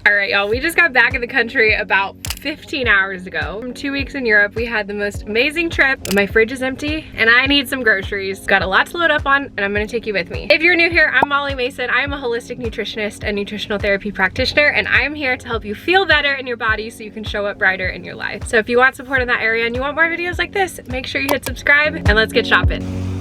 All right, y'all, we just got back in the country about 15 hours ago. From 2 weeks in Europe, we had the most amazing trip. My fridge is empty and I need some groceries. Got a lot to load up on and I'm gonna take you with me. If you're new here, I'm Mollie Mason. I am a holistic nutritionist and nutritional therapy practitioner, and I am here to help you feel better in your body so you can show up brighter in your life. So if you want support in that area and you want more videos like this, make sure you hit subscribe and let's get shopping.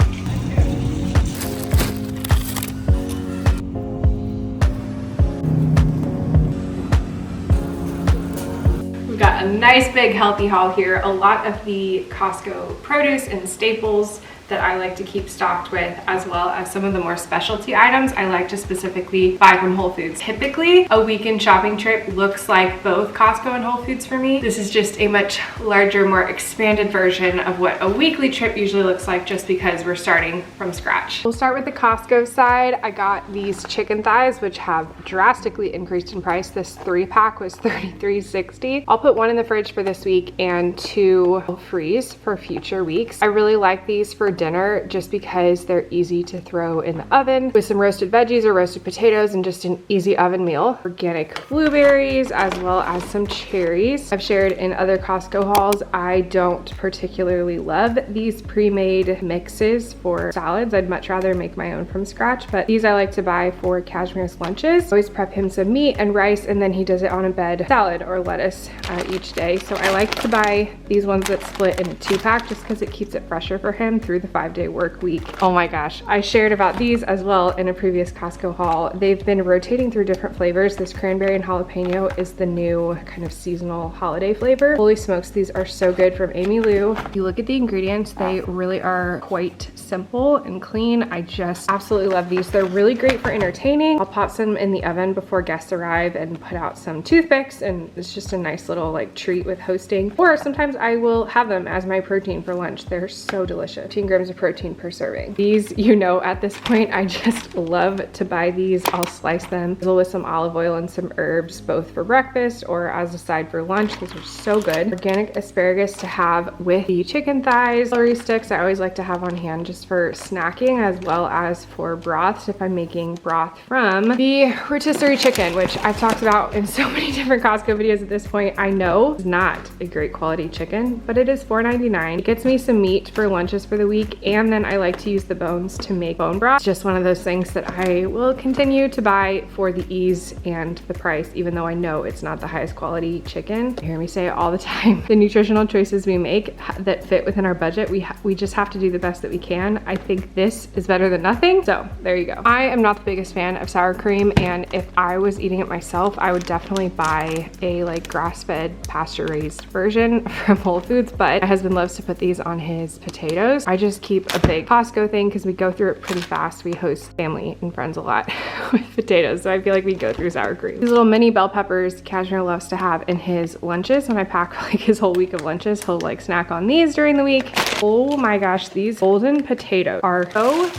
We've got a nice big healthy haul here. A lot of the Costco produce and staples that I like to keep stocked with, as well as some of the more specialty items I like to specifically buy from Whole Foods. Typically, a weekend shopping trip looks like both Costco and Whole Foods for me. This is just a much larger, more expanded version of what a weekly trip usually looks like, just because we're starting from scratch. We'll start with the Costco side. I got these chicken thighs, which have drastically increased in price. This 3-pack was $33.60. I'll put one in the fridge for this week and 2 will freeze for future weeks. I really like these for dinner just because they're easy to throw in the oven with some roasted veggies or roasted potatoes and just an easy oven meal. Organic blueberries as well as some cherries. I've shared in other Costco hauls, I don't particularly love these pre-made mixes for salads. I'd much rather make my own from scratch, but these I like to buy for Cashmere's lunches. I always prep him some meat and rice, and then he does it on a bed salad or lettuce each day. So I like to buy these ones that split in a 2-pack just because it keeps it fresher for him through the 5-day work week. Oh my gosh, I shared about these as well in a previous Costco haul. They've been rotating through different flavors. This cranberry and jalapeno is the new kind of seasonal holiday flavor. Holy smokes, these are so good from Amy Lou. If you look at the ingredients, they really are quite simple and clean. I just absolutely love these. They're really great for entertaining. I'll pop some in the oven before guests arrive and put out some toothpicks, and it's just a nice little like treat with hosting. Or sometimes I will have them as my protein for lunch. They're so delicious. 15 grams of protein per serving. These, you know, at this point, I just love to buy these. I'll slice them with some olive oil and some herbs, both for breakfast or as a side for lunch. These are so good. Organic asparagus to have with the chicken thighs. Celery sticks I always like to have on hand just for snacking, as well as for broths if I'm making broth from the rotisserie chicken, which I've talked about in so many different Costco videos at this point. I know it's not a great quality chicken, but it is $4.99. It gets me some meat for lunches for the week, and then I like to use the bones to make bone broth. It's just one of those things that I will continue to buy for the ease and the price, even though I know it's not the highest quality chicken. You hear me say it all the time. The nutritional choices we make that fit within our budget, we just have to do the best that we can. I think this is better than nothing. So there you go. I am not the biggest fan of sour cream, and if I was eating it myself, I would definitely buy a like grass-fed pasture-raised version from Whole Foods, but my husband loves to put these on his potatoes. I just keep a big Costco thing because we go through it pretty fast. We host family and friends a lot with potatoes, so I feel like we go through sour cream. These little mini bell peppers Cashmere loves to have in his lunches. When I pack like his whole week of lunches, he'll like snack on these during the week. Oh my gosh, these golden potatoes are so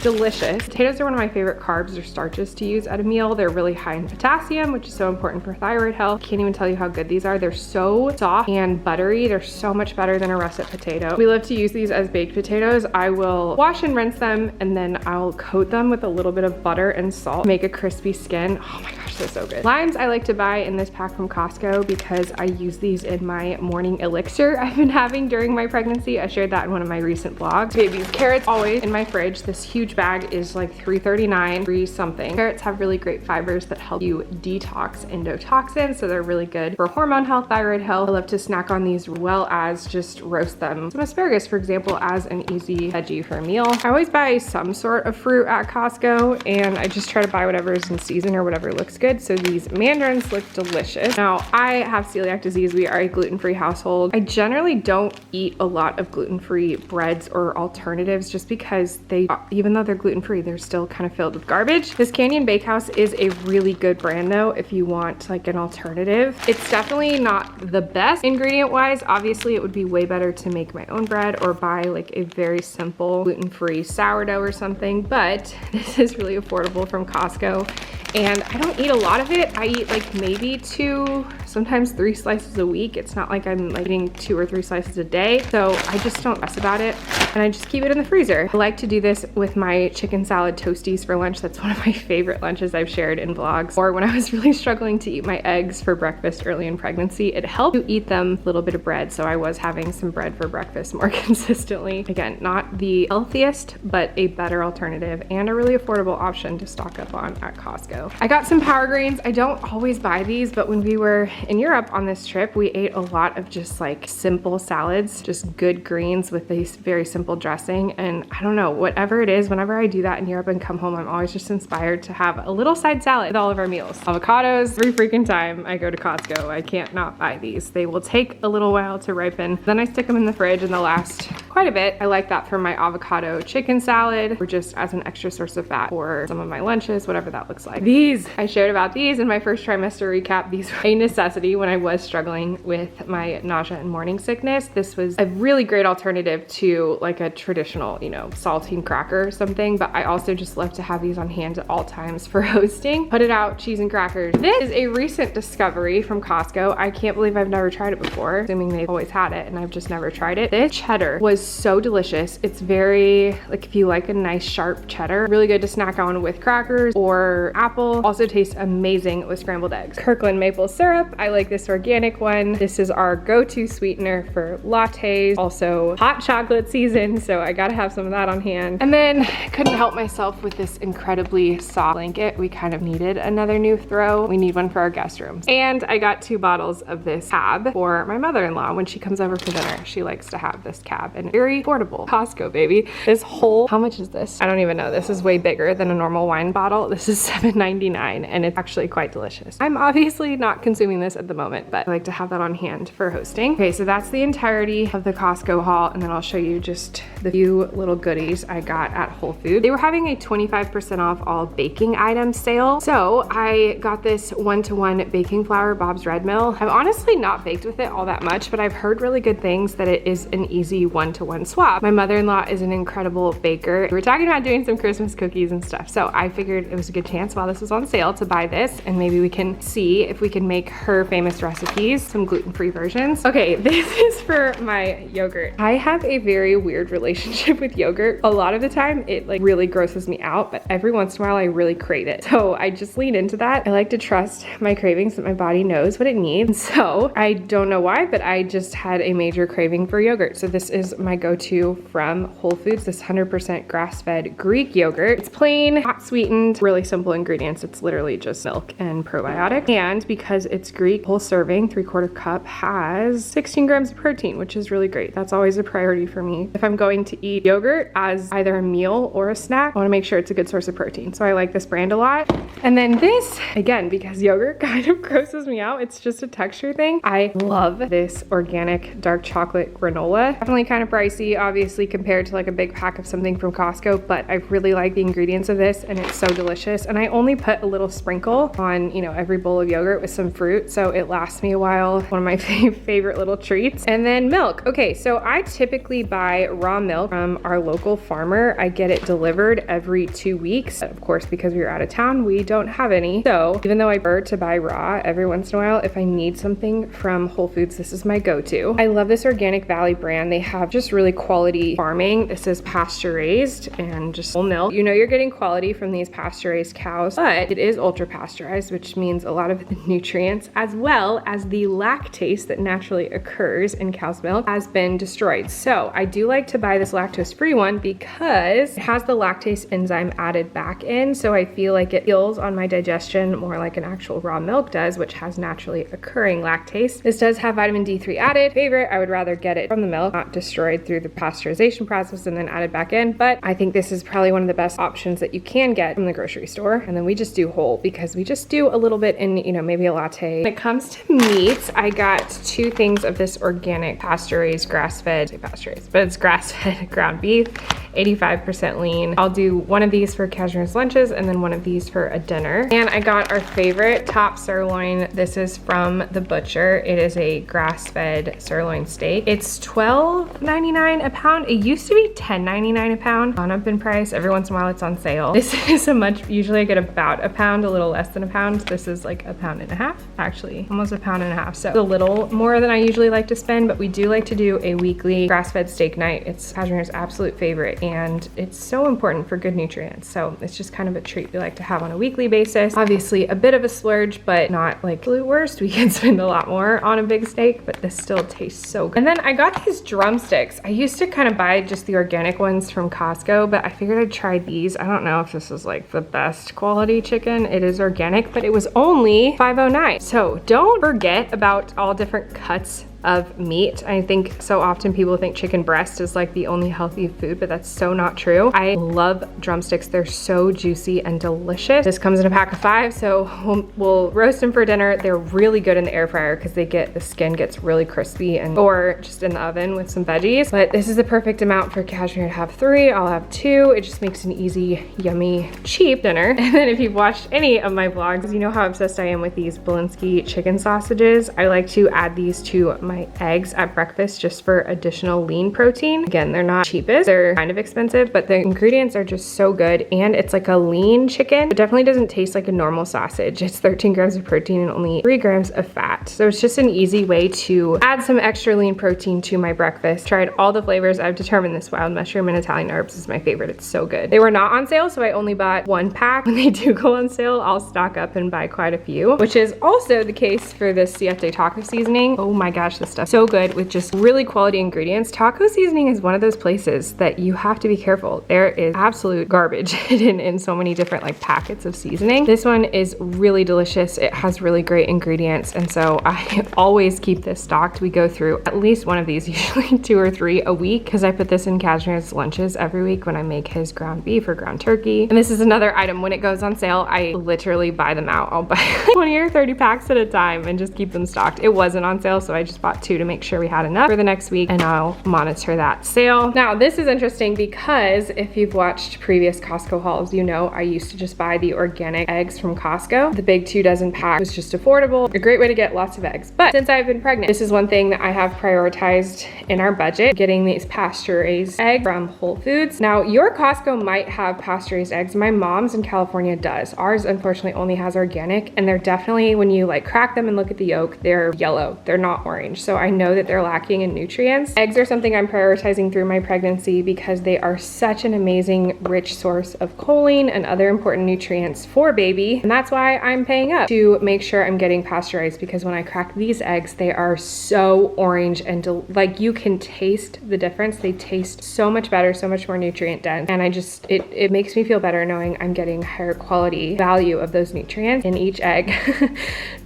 delicious. Potatoes are one of my favorite carbs or starches to use at a meal. They're really high in potassium, which is so important for thyroid health. Can't even tell you how good these are. They're so soft and buttery. They're so much better than a russet potato. We love to use these as baked potatoes. I will wash and rinse them, and then I'll coat them with a little bit of butter and salt, make a crispy skin. Oh my gosh, they're so good. Limes I like to buy in this pack from Costco because I use these in my morning elixir I've been having during my pregnancy. I shared that in one of my recent vlogs. Babies, carrots always in my fridge. This huge bag is like $3.39, free something. Carrots have really great fibers that help you detox endotoxins, so they're really good for hormone health, thyroid health. I love to snack on these, as well as just roast them. Some asparagus, for example, as an easy veggie for a meal. I always buy some sort of fruit at Costco, and I just try to buy whatever is in season or whatever looks good. So these mandarins look delicious. Now, I have celiac disease. We are a gluten-free household. I generally don't eat a lot of gluten-free breads or alternatives just because they, even though they're gluten-free, they're still kind of filled with garbage. This Canyon Bakehouse is a really good brand though if you want like an alternative. It's definitely not the best ingredient wise. Obviously it would be way better to make my own bread or buy like a very simple gluten-free sourdough or something, but this is really affordable from Costco. And I don't eat a a lot of it. I eat like maybe 2, sometimes 3 slices a week. It's not like I'm like eating 2 or 3 slices a day. So I just don't mess about it. And I just keep it in the freezer. I like to do this with my chicken salad toasties for lunch. That's one of my favorite lunches I've shared in vlogs. Or when I was really struggling to eat my eggs for breakfast early in pregnancy, it helped to eat them with a little bit of bread. So I was having some bread for breakfast more consistently. Again, not the healthiest, but a better alternative and a really affordable option to stock up on at Costco. I got some power grains. I don't always buy these, but when we were in Europe on this trip, we ate a lot of just like simple salads, just good greens with these very simple dressing. And I don't know, whatever it is, whenever I do that in Europe and come home, I'm always just inspired to have a little side salad with all of our meals. Avocados, every freaking time I go to Costco, I can't not buy these. They will take a little while to ripen. Then I stick them in the fridge and they'll last quite a bit. I like that for my avocado chicken salad or just as an extra source of fat for some of my lunches, whatever that looks like. These, I shared about these in my first trimester recap. These were a necessity when I was struggling with my nausea and morning sickness. This was a really great alternative to like a traditional, you know, saltine cracker or something, but I also just love to have these on hand at all times for hosting. Put it out, cheese and crackers. This is a recent discovery from Costco. I can't believe I've never tried it before, assuming they've always had it and I've just never tried it. This cheddar was so delicious. It's very, like if you like a nice sharp cheddar, really good to snack on with crackers or apple. Also tastes amazing with scrambled eggs. Kirkland maple syrup. I like this organic one. This is our go-to sweetener for lattes. Also hot chocolate season, so I gotta have some of that on hand. And then couldn't help myself with this incredibly soft blanket. We kind of needed another new throw. We need one for our guest rooms. And I got 2 bottles of this cab for my mother-in-law when she comes over for dinner. She likes to have this cab and very affordable. Costco, baby. This whole, how much is this? I don't even know. This is way bigger than a normal wine bottle. This is $7.99 and it's actually quite delicious. I'm obviously not consuming this at the moment, but I like to have that on hand for hosting. Okay, so that's the entirety of the Costco haul, and then I'll show you just the few little goodies I got at Whole Foods. They were having a 25% off all baking items sale. So I got this 1-to-1 baking flour, Bob's Red Mill. I've honestly not baked with it all that much, but I've heard really good things that it is an easy 1-to-1 swap. My mother-in-law is an incredible baker. We were talking about doing some Christmas cookies and stuff. So I figured it was a good chance while this was on sale to buy this, and maybe we can see if we can make her famous recipes, some gluten-free versions. Okay, this is for my yogurt. I have a very weird relationship with yogurt. A lot of the time it like really grosses me out, but every once in a while I really crave it. So I just lean into that. I like to trust my cravings, that my body knows what it needs. So I don't know why, but I just had a major craving for yogurt. So this is my go-to from Whole Foods, this 100% grass-fed Greek yogurt. It's plain, not sweetened, really simple ingredients. It's literally just milk and probiotic. And because it's Greek, whole serving, 3/4 cup has 16 grams of protein, which is really great. That's always a priority for me. If I'm going to eat yogurt as either a meal or a snack, I wanna make sure it's a good source of protein. So I like this brand a lot. And then this, again, because yogurt kind of grosses me out, it's just a texture thing. I love this organic dark chocolate granola. Definitely kind of pricey, obviously, compared to like a big pack of something from Costco, but I really like the ingredients of this and it's so delicious. And I only put a little sprinkle on, you know, every bowl of yogurt with some fruit, so it lasts me a while. One of my favorite little treats. And then milk. Okay, so I typically buy raw milk from our local farmer. I get it delivered every 2 weeks. Of course, because we were out of town, we don't have any. So even though I prefer to buy raw every once in a while, if I need something from Whole Foods, this is my go-to. I love this Organic Valley brand. They have just really quality farming. This is pasture raised and just whole milk. You know you're getting quality from these pasture raised cows, but it is ultra pasteurized, which means a lot of the nutrients as well as the lactase that naturally occurs in cow's milk has been destroyed. So I do like to buy this lactose-free one because it has the lactase enzyme added back in. So I feel like it feels on my digestion more like an actual raw milk does, which has naturally occurring lactase. This does have vitamin D3 added. Favorite, I would rather get it from the milk, not destroyed through the pasteurization process and then added back in. But I think this is probably one of the best options that you can get from the grocery store. And then we just do whole because we just do a little bit in, you know, maybe a latte. When it comes to meats, I got 2 things of this organic pasture-raised, grass-fed, say pasture-raised, but it's grass-fed ground beef, 85% lean. I'll do one of these for casual's lunches and then one of these for a dinner. And I got our favorite top sirloin. This is from the butcher. It is a grass-fed sirloin steak. It's $12.99 a pound. It used to be $10.99 a pound. Gone up in price. Every once in a while it's on sale. This is usually I get about a pound, a little little less than a pound. This is like 1.5 pounds, actually, almost 1.5 pounds. So a little more than I usually like to spend, but we do like to do a weekly grass-fed steak night. It's Practitioner's absolute favorite, and it's so important for good nutrients. So it's just kind of a treat we like to have on a weekly basis. Obviously a bit of a splurge, but not like the worst. We can spend a lot more on a big steak, but this still tastes so good. And then I got these drumsticks. I used to kind of buy just the organic ones from Costco, but I figured I'd try these. I don't know if this is like the best quality chicken. It is organic, but it was only $5.09. So don't forget about all different cuts of meat. I think so often people think chicken breast is like the only healthy food, but that's so not true. I love drumsticks. They're so juicy and delicious. This comes in a pack of 5, so we'll roast them for dinner. They're really good in the air fryer because the skin gets really crispy, and or just in the oven with some veggies. But this is the perfect amount for Cashmere to have 3. I'll have 2. It just makes an easy, yummy, cheap dinner. And then if you've watched any of my vlogs, you know how obsessed I am with these Belinsky chicken sausages. I like to add these to my eggs at breakfast just for additional lean protein. Again, they're not cheapest, they're kind of expensive, but the ingredients are just so good, and it's like a lean chicken. It definitely doesn't taste like a normal sausage. It's 13 grams of protein and only 3 grams of fat. So it's just an easy way to add some extra lean protein to my breakfast. Tried all the flavors. I've determined this wild mushroom and Italian herbs is my favorite. It's so good. They were not on sale, so I only bought 1 pack. When they do go on sale, I'll stock up and buy quite a few, which is also the case for this Siete taco seasoning. Oh my gosh, this stuff so good with just really quality ingredients. Taco seasoning is one of those places that you have to be careful. There is absolute garbage hidden in so many different like packets of seasoning. This one is really delicious. It has really great ingredients, and so I always keep this stocked. We go through at least one of these, usually 2 or 3 a week, because I put this in Cashmere's lunches every week when I make his ground beef or ground turkey. And this is another item, when it goes on sale, I literally buy them out. I'll buy 20 or 30 packs at a time and just keep them stocked. It wasn't on sale, so I just bought 2 to make sure we had enough for the next week, and I'll monitor that sale. Now, this is interesting because if you've watched previous Costco hauls, you know I used to just buy the organic eggs from Costco. The big 2 dozen pack was just affordable, a great way to get lots of eggs. But since I've been pregnant, this is one thing that I have prioritized in our budget, getting these pasture-raised eggs from Whole Foods. Now, your Costco might have pasture-raised eggs. My mom's in California does. Ours, unfortunately, only has organic, and they're definitely, when you like crack them and look at the yolk, they're yellow. They're not orange. So I know that they're lacking in nutrients. Eggs are something I'm prioritizing through my pregnancy because they are such an amazing, rich source of choline and other important nutrients for baby. And that's why I'm paying up to make sure I'm getting pasteurized, because when I crack these eggs, they are so orange and like you can taste the difference. They taste so much better, so much more nutrient dense. And it makes me feel better knowing I'm getting higher quality value of those nutrients in each egg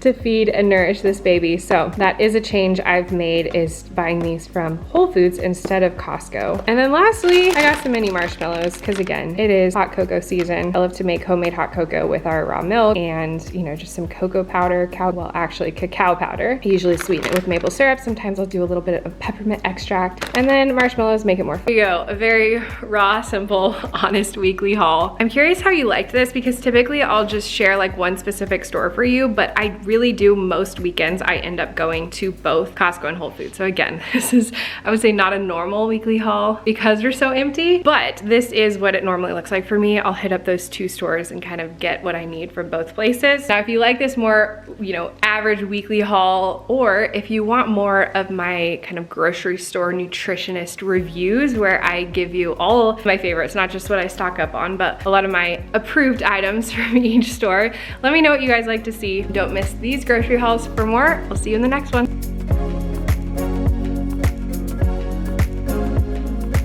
to feed and nourish this baby. So that is a change I've made, is buying these from Whole Foods instead of Costco. And then lastly, I got some mini marshmallows because again, it is hot cocoa season. I love to make homemade hot cocoa with our raw milk and, you know, just some cocoa powder, cacao powder. I usually sweeten it with maple syrup. Sometimes I'll do a little bit of peppermint extract, and then marshmallows make it more fun. Here you go, a very raw, simple, honest weekly haul. I'm curious how you liked this, because typically I'll just share like one specific store for you, but I really do most weekends. I end up going to both Costco and Whole Foods. So again, this is, I would say, not a normal weekly haul because we're so empty, but this is what it normally looks like for me. I'll hit up those 2 stores and kind of get what I need from both places. Now, if you like this more, you know, average weekly haul, or if you want more of my kind of grocery store nutritionist reviews where I give you all of my favorites, not just what I stock up on, but a lot of my approved items from each store, let me know what you guys like to see. Don't miss these grocery hauls for more. I'll see you in the next one.